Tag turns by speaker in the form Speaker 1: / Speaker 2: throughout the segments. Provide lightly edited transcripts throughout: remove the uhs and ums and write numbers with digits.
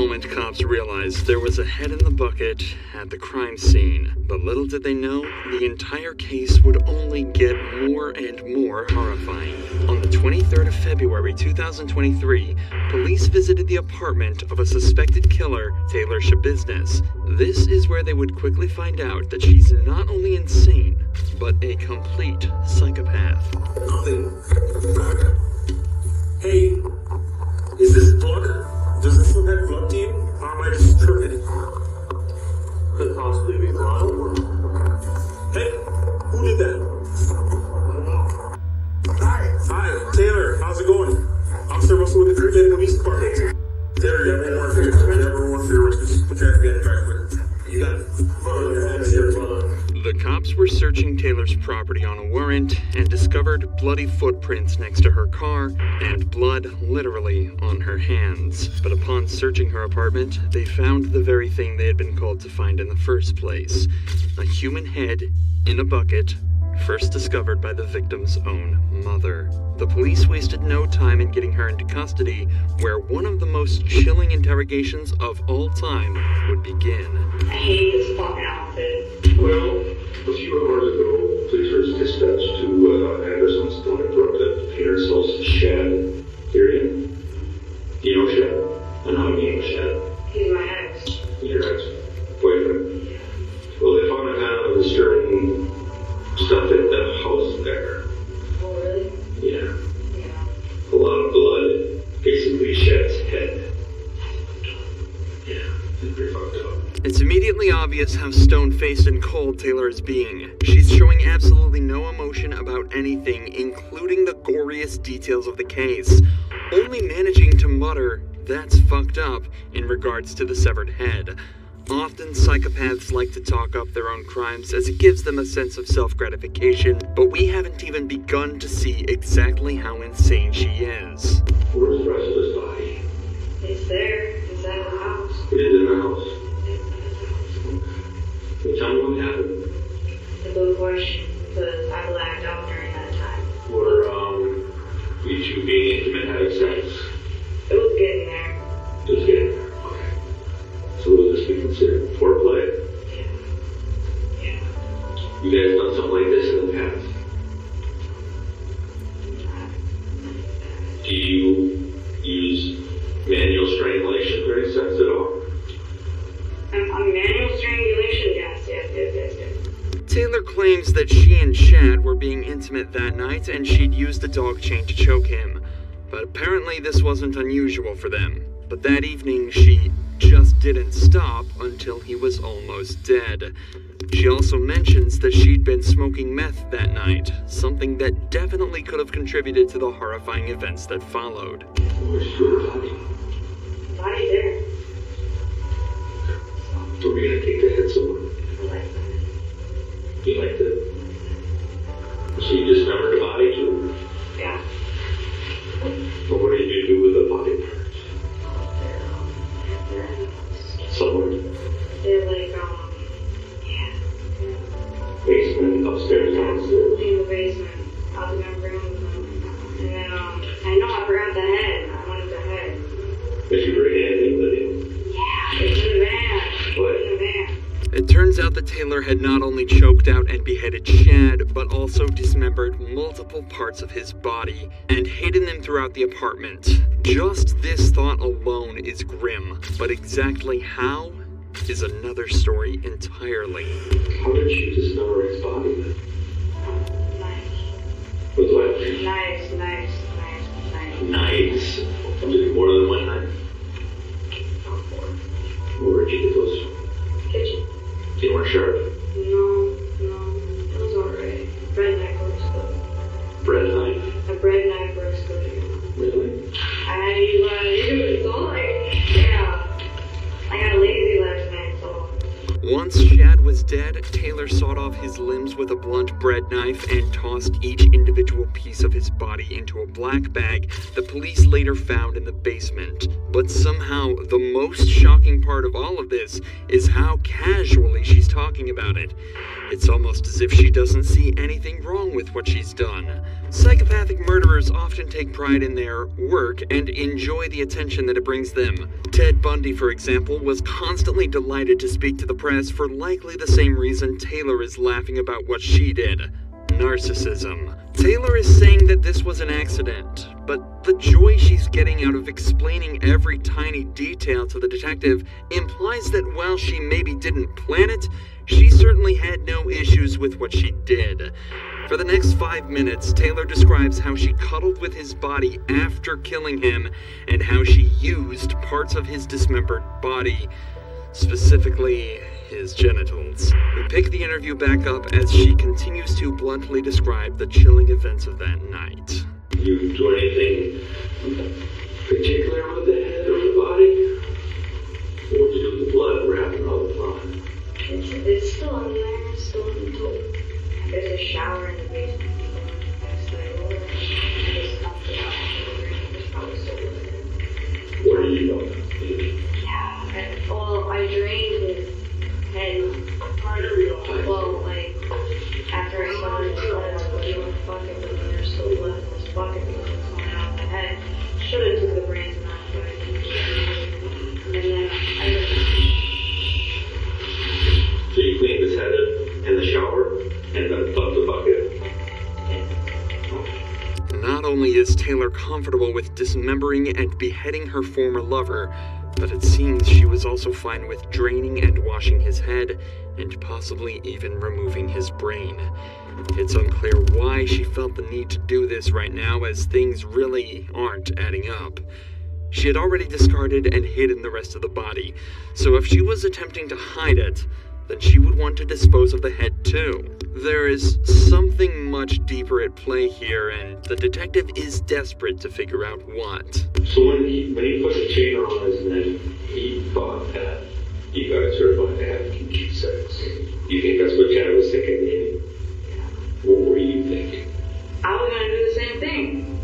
Speaker 1: moment, cops realized there was a head in the bucket at the crime scene. But little did they know, the entire case would only get more and more horrifying. On the 23rd of February 2023, police visited the apartment of a suspected killer, Taylor Schabusiness. This is where they would quickly find out that she's not only insane, but a complete psychopath.
Speaker 2: Hey, is this blood? Does this look like blood to you? Or am I just tripping? Could possibly be blood. Hey, who did that? Hi, Taylor, how's it going? Officer Russell with the Virginia Police Department. Taylor, you have one more for your arrest. Put your hand back quick. You got it.
Speaker 1: The cops were searching Taylor's property on a warrant and discovered bloody footprints next to her car and blood literally on her hands. But upon searching her apartment, they found the very thing they had been called to find in the first place: a human head in a bucket, first discovered by the victim's own mother. The police wasted no time in getting her into custody, where one of the most chilling interrogations of all time would begin.
Speaker 3: I hate this fucking outfit.
Speaker 4: Well, a few hours ago, police were dispatched to Anderson's Stone Brook that Peter sells Shad. Period. You know Shad? I know you know Shad.
Speaker 3: He's my ex.
Speaker 4: Your ex-boyfriend?
Speaker 3: Yeah.
Speaker 4: Well, they found a kind of disturbing stuff at the house there.
Speaker 3: Oh, really?
Speaker 4: Yeah.
Speaker 3: Yeah.
Speaker 4: A lot of blood. Basically Shad's head. Yeah, it's pretty fucked up.
Speaker 1: It's immediately obvious how stone-faced and cold Taylor is being. She's showing absolutely no emotion about anything, including the goriest details of the case, only managing to mutter, "That's fucked up," in regards to the severed head. Often psychopaths like to talk up their own crimes as it gives them a sense of self-gratification, but we haven't even begun to see exactly how insane she is.
Speaker 4: Where's the rest of his body?
Speaker 3: It's there. Inside the house.
Speaker 4: It is in the house.
Speaker 3: It's in his house.
Speaker 4: Well, tell me what happened.
Speaker 3: The good question, because I blacked out during that time.
Speaker 4: Were, you two being intimate having sex?
Speaker 3: It was getting there.
Speaker 4: Just getting there. Okay. So will this be considered foreplay?
Speaker 3: Yeah. Yeah.
Speaker 4: You guys done something like this in the past? Do you use manual strangulation during sex at all?
Speaker 3: Manual strangulation, yes.
Speaker 1: Taylor claims that she and Shad were being intimate that night and she'd used a dog chain to choke him. But apparently this wasn't unusual for them. But that evening she just didn't stop until he was almost dead. She also mentions that she'd been smoking meth that night, something that definitely could have contributed to the horrifying events that followed.
Speaker 4: Where's your body?
Speaker 3: Body's there.
Speaker 4: Were we gonna take the head somewhere?
Speaker 3: I like that.
Speaker 4: You liked it? So you dismembered the body too?
Speaker 3: Yeah.
Speaker 4: But what did you do with the body parts?
Speaker 3: They're
Speaker 4: Somewhere?
Speaker 3: They're like, yeah.
Speaker 4: Basement, upstairs, downstairs?
Speaker 3: In the basement. I was gonna bring them. And then, I know I forgot the head. I wanted the head.
Speaker 4: Did you bring anything with you?
Speaker 3: Yeah, it's in the van.
Speaker 4: What?
Speaker 3: It's in the van.
Speaker 1: It turns out that Taylor had not only choked out and beheaded Shad, but also dismembered multiple parts of his body and hidden them throughout the apartment. Just this thought alone is grim, but exactly how is another story entirely.
Speaker 4: How did she dismember his body then?
Speaker 3: Nice.
Speaker 4: With what?
Speaker 3: Nice.
Speaker 4: Knives. Did it more than one knife? Where'd you get those from?
Speaker 3: Kitchen.
Speaker 4: They weren't sharp.
Speaker 3: No. It was alright. Bread knife works good.
Speaker 4: Bread knife.
Speaker 3: A bread knife works good.
Speaker 4: Really?
Speaker 3: I had to use what I used, so like, yeah. I got lazy last night, so.
Speaker 1: Once Shad was dead, Taylor sawed off his limbs with a blunt bread knife and tossed each individual piece of his body into a black bag the police later found in the basement. But somehow, the most shocking part of all of this is how casually she's talking about it. It's almost as if she doesn't see anything wrong with what she's done. Psychopathic murderers often often take pride in their work and enjoy the attention that it brings them. Ted Bundy, for example, was constantly delighted to speak to the press for likely the same reason Taylor is laughing about what she did: narcissism. Taylor is saying that this was an accident, but the joy she's getting out of explaining every tiny detail to the detective implies that while she maybe didn't plan it, she certainly had no issues with what she did. For the next 5 minutes, Taylor describes how she cuddled with his body after killing him and how she used parts of his dismembered body, specifically his genitals. We pick the interview back up as she continues to bluntly describe the chilling events of that night.
Speaker 4: You do anything particular with the head or the body? What would you do with the blood wrapping all the blood?
Speaker 3: It's still in there, it's still in the toilet. There's a shower in the basement. It's like, I just dumped it out. It's probably still in there.
Speaker 4: Where do you know?
Speaker 3: Yeah, well, I drained his head. Well, like, after I started his head, I was doing bucket, but then there's still blood in this bucket because it's coming out of my head. Should have took the brains out, but I didn't. And then I just...
Speaker 4: So you cleaned his head in the shower and then dumped the bucket?
Speaker 1: Not only is Taylor comfortable with dismembering and beheading her former lover, but it seems she was also fine with draining and washing his head, and possibly even removing his brain. It's unclear why she felt the need to do this right now, as things really aren't adding up. She had already discarded and hidden the rest of the body, so if she was attempting to hide it, then she would want to dispose of the head too. There is something much deeper at play here, and the detective is desperate to figure out what.
Speaker 4: So when he put the chain on his neck, he thought that you guys are going to have kinky sex. You think that's what Chad was thinking, maybe? What were you thinking?
Speaker 3: I was gonna do the same thing.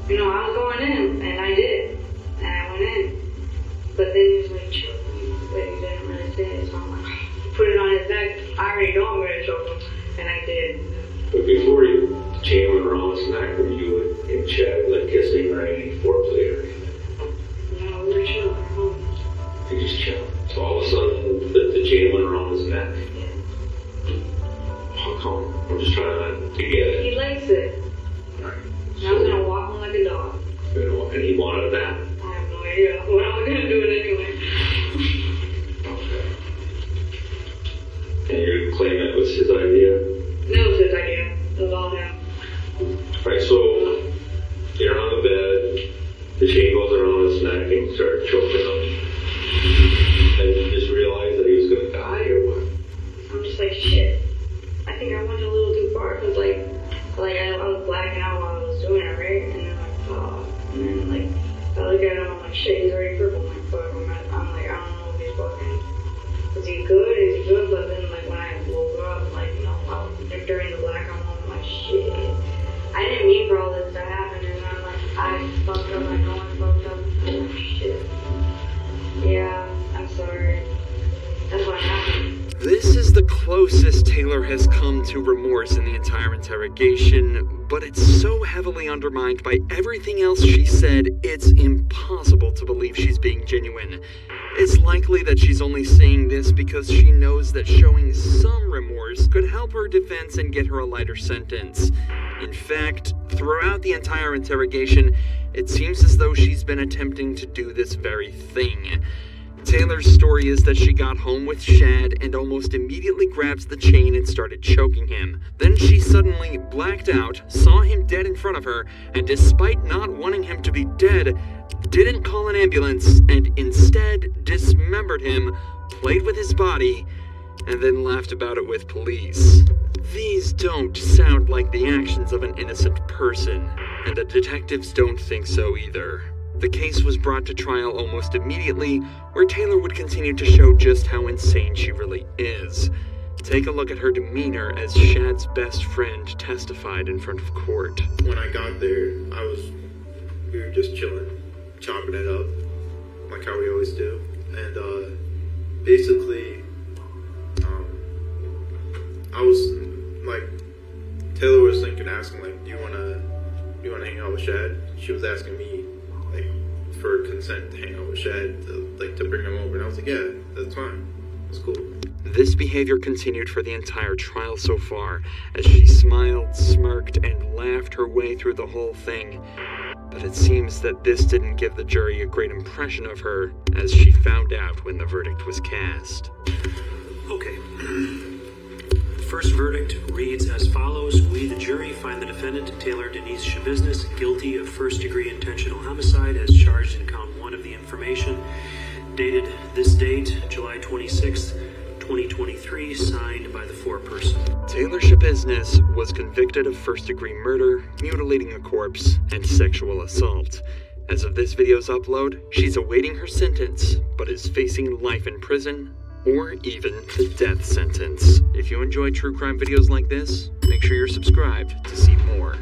Speaker 3: You know, I was going in, and I did. And I went in. But then he was like, choke me. But he didn't really say it, so I'm like, put it on his neck. I already know I'm gonna choke him. And I did.
Speaker 4: But before you chain went around his neck, were you and Chad like kissing or any foreplay or anything?
Speaker 3: No, we were chilling at home.
Speaker 4: You just chilling. So all of a sudden, the chain went around his neck.
Speaker 3: Yeah.
Speaker 4: How come? I'm just trying to get it.
Speaker 3: He likes it.
Speaker 4: Right.
Speaker 3: And I was gonna walk him like a dog.
Speaker 4: And he wanted that.
Speaker 3: I have no idea, but I was gonna do it anyway.
Speaker 4: Okay. And you claim it was his idea?
Speaker 3: No, it was his idea. It was all him.
Speaker 4: Right, so you're on the bed, the chain goes around his neck and you start choking him. And you just realize that he was gonna die or what?
Speaker 3: I'm just like, shit. I think I went a little too far, because I was blacking out while I was doing it, right? And then and then I look at him, I'm like, shit, he's already purple. I'm like, fuck, I'm like, I don't know if he's fucking, is he good? Is he good? But then when I woke up, during the blackout moment, I'm like, shit, I didn't mean for all this to happen, and I'm like, I fucked up, I know I fucked up. I'm like, shit. Yeah, I'm sorry. That's what happened.
Speaker 1: This is the closest Taylor has come to remorse in the entire interrogation, but it's so heavily undermined by everything else she said, it's impossible to believe she's being genuine. It's likely that she's only saying this because she knows that showing some remorse could help her defense and get her a lighter sentence. In fact, throughout the entire interrogation, it seems as though she's been attempting to do this very thing. Taylor's story is that she got home with Shad and almost immediately grabs the chain and started choking him. Then she suddenly blacked out, saw him dead in front of her, and despite not wanting him to be dead, didn't call an ambulance and instead dismembered him, played with his body, and then laughed about it with police. These don't sound like the actions of an innocent person, and the detectives don't think so either. The case was brought to trial almost immediately, where Taylor would continue to show just how insane she really is. Take a look at her demeanor as Shad's best friend testified in front of court.
Speaker 5: When I got there, we were just chilling, chopping it up, like how we always do. And basically, I was like, Taylor was asking like, do you wanna you want to hang out with Shad? She was asking me, like, for consent to hang out with Shad, to bring him over. And I was like, yeah, that's fine. It's cool.
Speaker 1: This behavior continued for the entire trial so far, as she smiled, smirked, and laughed her way through the whole thing. But it seems that this didn't give the jury a great impression of her, as she found out when the verdict was cast.
Speaker 6: Okay. The first verdict reads as follows. We, the jury, find the defendant, Taylor Denise Shabiznis, guilty of first-degree intentional homicide as charged in count 1 of the information, dated this date, July 26th, 2023, signed by the foreperson.
Speaker 1: Taylor Shabiznis was convicted of first-degree murder, mutilating a corpse, and sexual assault. As of this video's upload, she's awaiting her sentence, but is facing life in prison, or even the death sentence. If you enjoy true crime videos like this, make sure you're subscribed to see more.